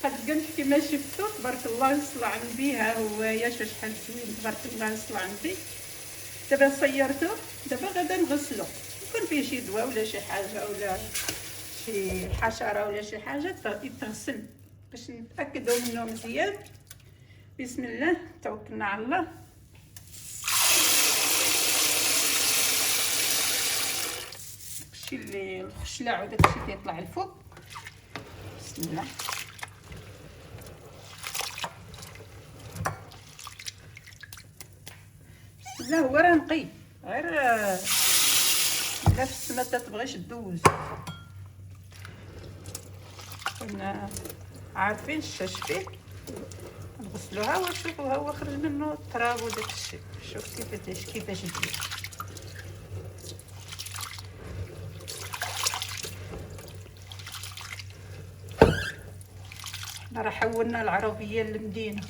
هاد القمح كما شفتوا تبارك الله يصلى عندي. ها هو يا شحال زوين تبارك الله يصلى عندي. دابا صيرته، دابا غادا نغسلو. يكون فيه شي دواء ولا شي حاجه ولا شي حشره ولا شي حاجه يتغسل باش نتاكدوا منه مزيان. بسم الله توكلنا على الله. داكشي اللي الخشلاع وداكشي كيطلع الفوق. بسم الله. لا هو راه نقي، غير لا في السما تتبغيش دوز. كنا عارفين الشاش فيه نغسلوها ونشوفوها هو خرج منه التراب وداك الشيء. شوف كيفاش دير. حنا راه حولنا العربيه للمدينه.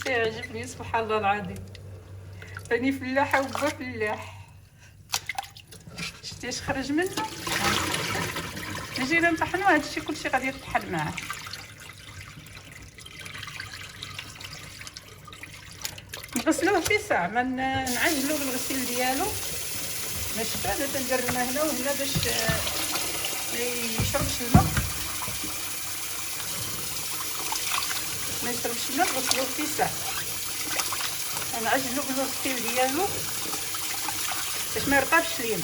تعجبني سبحان الله العظيم. راني فلاحه وبا فلاح. شتي اش خرج منه؟ جينا نطحنو هادشي كلشي غادي يطحن معاه. نغسلوه في ساعه، ما نعجلو بالغسيل ديالو. ما شفت انا تندير الماء هنا وهنا باش ما يشربش الماء. ما يشربش الماء نغسلوه في ساعه. نعجلو بالغسيل ديالو باش ما يرقبش لينا.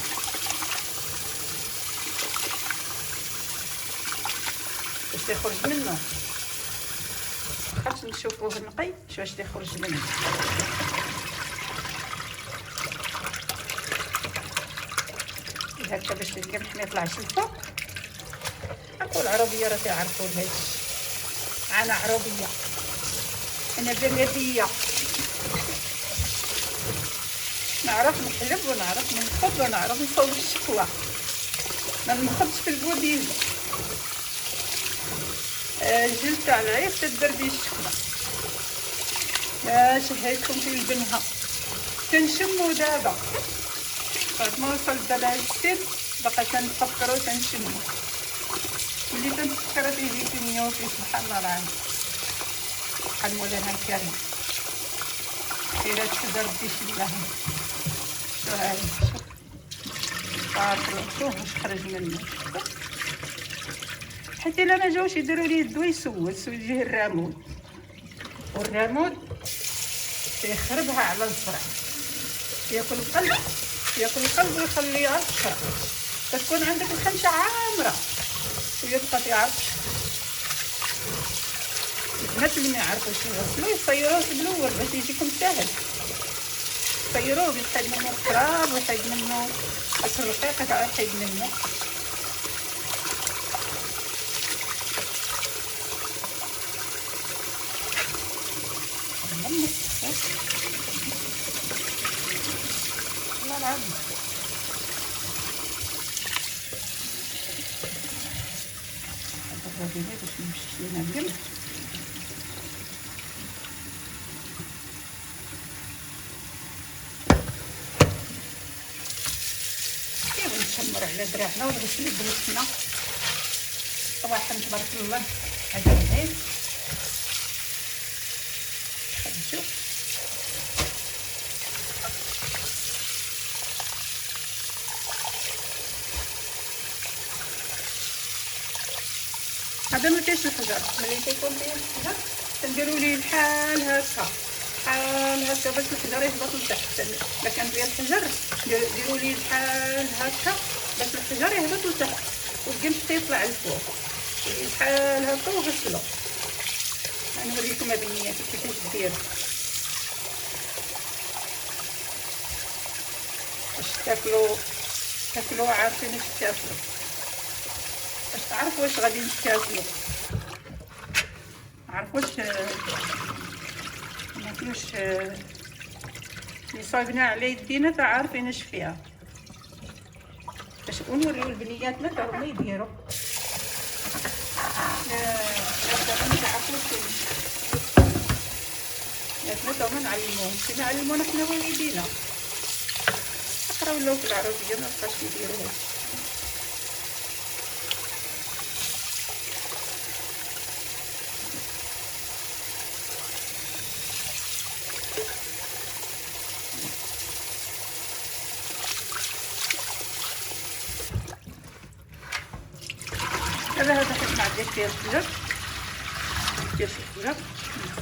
باش تيخرج منه خاص نشوفوه نقي واش تيخرج منه. هكا باش القمح ما يطلعش الفوق. هاكو العربيه راه تعرفوا هادشي. انا عربيه، انا بلديه، نعرف نحلب ونعرف ننخب ونعرف نصوب الشكوى. ما ننخبش في البوديز. جلت على العيش تدير بيه الشكوى. شهيتكم في البنها تنشمو دابا. بعد ما وصلت دابا السن باقا تنفكرو تنشمو. ملي تنفكر تيجي كيميا وفي سبحان الله العظيم. سبحان مولانا الكريم. خيرات كدا ربي يشلهم. شو هاي شوف واش خرج منه. حيت الا ما جاوش يديروا ليه الدواء يسوس ويجيه الرامود، والرامود تيخربها على الزرع. ياكل القلب ويخليه على الشرع. تكون عندك الخنشه عامره ويبقى فيها البنات اللي ما يعرفوش يغسلوه يصيروه في الاول باش يجيكم ساهل. صيروه بيحيد منه التراب ويحيد منه الرقيق تاع يحيد منه. الله العظيم. هذا باش نمشي لينا القمح. نشمر على دراعنا ونغسل بلسنا. صباحا تبارك الله. هذا العين خرجوا. هذا ما فيهش الحجر. ملي تيكون فيه الحجر تنديروا ليه بحال هكا باش الحجر يهبط لتحت. الا كان فيه الحجر ديروا ليه بحال هكا باش الحجر يهبط لتحت والقمح تيطلع لفوق بحال هكا وغسلو. غنوريكم بنياتي كيفاش ديروا باش تاكلوا عارفين اش تاكلوا، باش تعرفوا واش غادي تاكلوا. عرفوش ما فيهوش صايبنا على يدينا تعرفين اش فيها. باش نوريو البنياتنا تا هما يديروا. ما تعرفوش بناتنا تا هما نعلموهم كي نعلمونا حنا والدينا. اقراو ولاو في العربيه ما بقاش يديروا هادشي. دابا هذا كنصنع ديال الحجر، ديال الحجر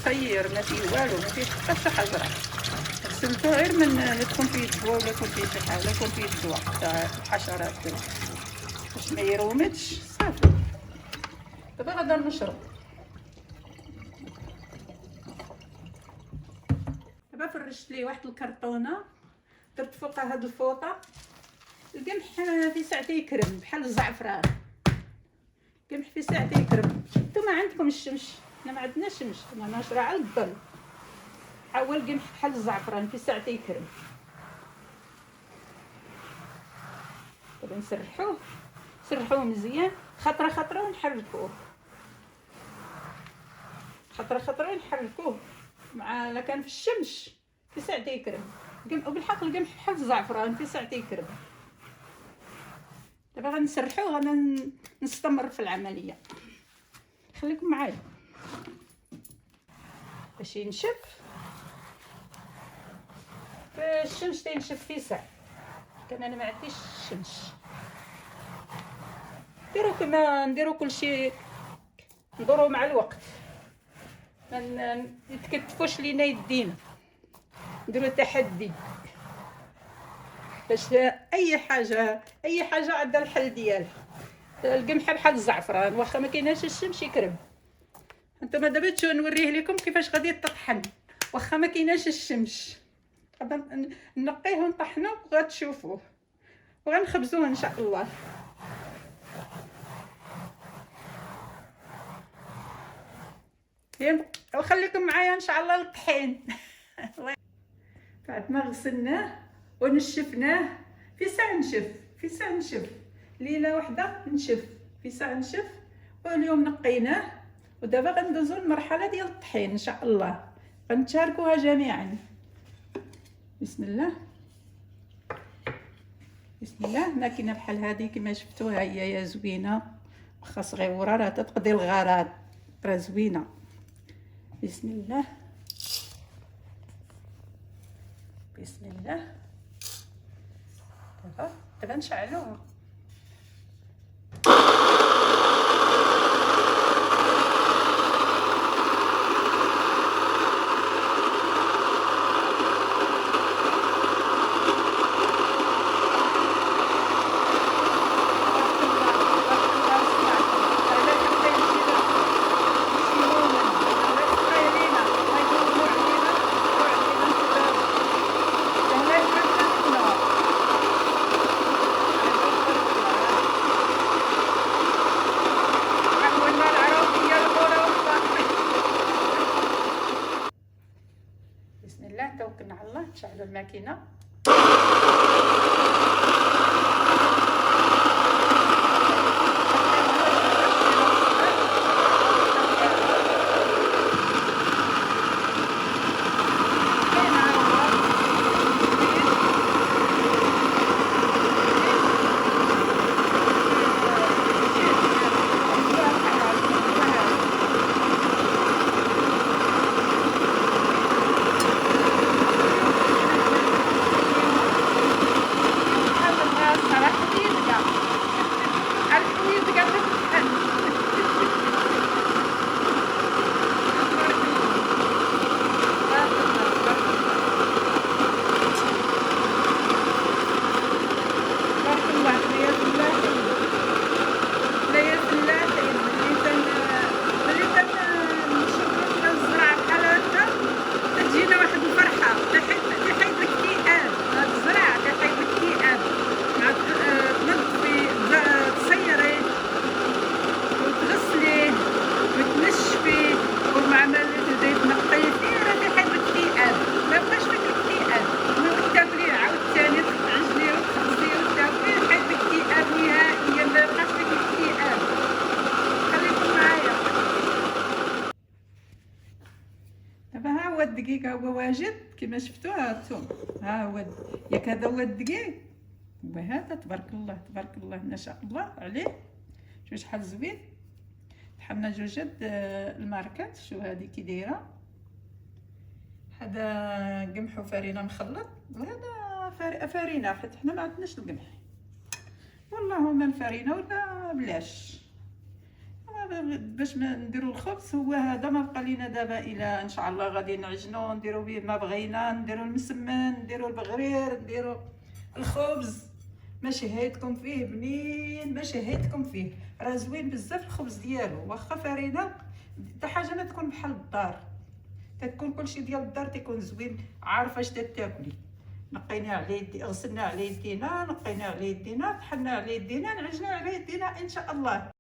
خير، ما فيه والو، ما فيه حتى شي حجره. غسلتو غير من تكون فيه الدواء ولا يكون فيه شي حاجه، يكون فيه الدواء تاع الحشرات باش ما يرومدش صافي. دابا غادا نشرب. دابا فرشت ليه واحد الكرتونه، درت فوقها هاد الفوطه. القمح في ساعته يكرم بحال الزعفران، القمح في ساعته يكرم. نتوما عندكم الشمس، حنا ما عندناش الشمس، حنا ناشره على الظل. حاول القمح بحال الزعفران في ساعته يكرم. دابا نسرحوه مزيان، خطره خطره ونحركوه، خطره خطره نحركوه مع لا كان في الشمس في ساعته يكرم. وبالحق القمح بحال الزعفران في ساعته يكرم. دابا غنسرحوه، غادا نستمر في العمليه. خليكم معايا باش ينشف. في الشمس تينشف في ساعه، كان انا ما عنديش الشمس. ديروا كما نديروا كلشي، ندوروا مع الوقت، ما نتكتفوش لينا يدينا، نديروا تحدي باش اي حاجه عندها الحل ديالها. القمحه بحال الزعفران، واخا ما كايناش الشمس يكرم. انتما دابا تشوفوا نوريه لكم كيفاش غادي تطحن واخا ما كايناش الشمس. غادي نقيه ونطحنوه وغتشوفوه وغنخبزوه ان شاء الله. وخليكم معايا ان شاء الله للطحين. بعد ما غسلناه ونشفناه في ساعه نشف، ليله واحده نشف في ساعه نشف. واليوم نقيناه، ودابا غندوزو للمرحله ديال الطحين ان شاء الله، غنتشاركوها جميعا. بسم الله بسم الله. ماكينه بحال هذه كما شفتوها هي يا زوينه، واخا صغيره راه تقضي الغرض، راه زوينه. بسم الله بسم الله. دابا نشعلوها. بسم الله، توكلنا على الله. نشعلوا الماكينه. هو الدقيق هو واجد كما شفتوا. هانتوما ها هو ياك هذا هو الدقيق، وهذا تبارك الله تبارك الله ما شاء الله عليه. شوف شحال زوين. طحنا جوجد الماركات. شو هذه كي دايره، هذا قمح وفرينه مخلط، وهذا فرينه، حيت حنا ما عندناش القمح والله ما الفرينه ولا بلاش. باش ما نديرو الخبز هو هذا. ما بقى لينا دابا الى ان شاء الله غادي نعجنو نديرو به ما بغينا، نديرو المسمن، نديرو البغرير، نديرو الخبز. ما شهيتكم فيه بنين، ما شهيتكم فيه. راه زوين بزاف الخبز ديالو، واخا فرينه حتى حاجه ما تكون بحال الدار، تكون كلشي ديال الدار تيكون زوين. عارفه اش تاكلي. نقينا على يدي، غسلنا على يدينا، نقينا على يدينا، طحنا على يدينا، نعجنو على يدينا ان شاء الله.